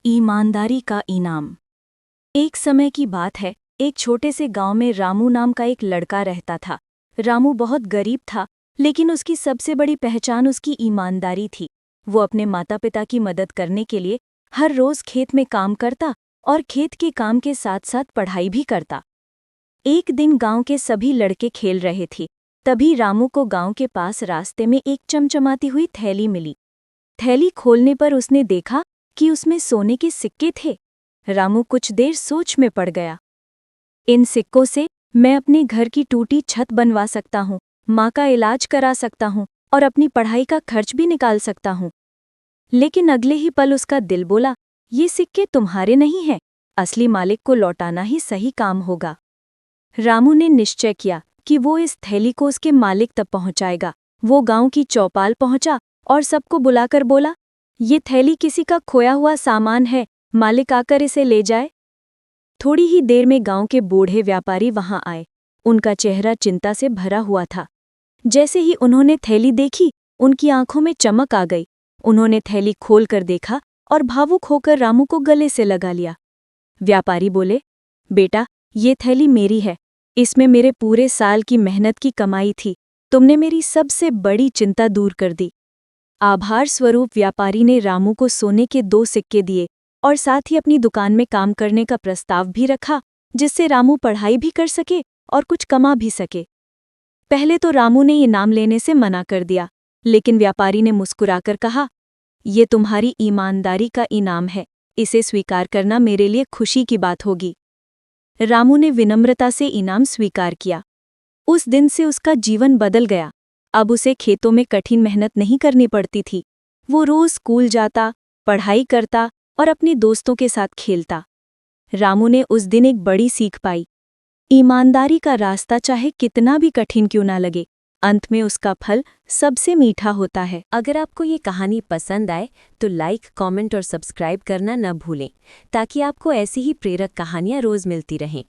ईमानदारी का इनाम। एक समय की बात है, एक छोटे से गांव में रामू नाम का एक लड़का रहता था। रामू बहुत गरीब था, लेकिन उसकी सबसे बड़ी पहचान उसकी ईमानदारी थी। वो अपने माता पिता की मदद करने के लिए हर रोज खेत में काम करता और खेत के काम के साथ साथ पढ़ाई भी करता। एक दिन गांव के सभी लड़के खेल रहे थे, तभी रामू को गांव के पास रास्ते में एक चमचमाती हुई थैली मिली। थैली खोलने पर उसने देखा कि उसमें सोने के सिक्के थे। रामू कुछ देर सोच में पड़ गया। इन सिक्कों से मैं अपने घर की टूटी छत बनवा सकता हूँ, माँ का इलाज करा सकता हूँ और अपनी पढ़ाई का खर्च भी निकाल सकता हूँ। लेकिन अगले ही पल उसका दिल बोला, ये सिक्के तुम्हारे नहीं हैं, असली मालिक को लौटाना ही सही काम होगा। रामू ने निश्चय किया कि वो इस थैली को उसके मालिक तक पहुंचाएगा। वो गांव की चौपाल पहुंचा और सबको बुलाकर बोला, ये थैली किसी का खोया हुआ सामान है, मालिक आकर इसे ले जाए। थोड़ी ही देर में गांव के बूढ़े व्यापारी वहां आए। उनका चेहरा चिंता से भरा हुआ था। जैसे ही उन्होंने थैली देखी, उनकी आंखों में चमक आ गई। उन्होंने थैली खोलकर देखा और भावुक होकर रामू को गले से लगा लिया। व्यापारी बोले, बेटा, ये थैली मेरी है। इसमें मेरे पूरे साल की मेहनत की कमाई थी। तुमने मेरी सबसे बड़ी चिंता दूर कर दी। आभार स्वरूप व्यापारी ने रामू को सोने के 2 सिक्के दिए और साथ ही अपनी दुकान में काम करने का प्रस्ताव भी रखा, जिससे रामू पढ़ाई भी कर सके और कुछ कमा भी सके। पहले तो रामू ने इनाम लेने से मना कर दिया, लेकिन व्यापारी ने मुस्कुराकर कहा, ये तुम्हारी ईमानदारी का इनाम है, इसे स्वीकार करना मेरे लिए खुशी की बात होगी। रामू ने विनम्रता से इनाम स्वीकार किया। उस दिन से उसका जीवन बदल गया। अब उसे खेतों में कठिन मेहनत नहीं करनी पड़ती थी। वो रोज स्कूल जाता, पढ़ाई करता और अपने दोस्तों के साथ खेलता। रामू ने उस दिन एक बड़ी सीख पाई। ईमानदारी का रास्ता चाहे कितना भी कठिन क्यों ना लगे, अंत में उसका फल सबसे मीठा होता है। अगर आपको ये कहानी पसंद आए तो लाइक, कमेंट और सब्सक्राइब करना न भूलें, ताकि आपको ऐसी ही प्रेरक कहानियाँ रोज़ मिलती रहें।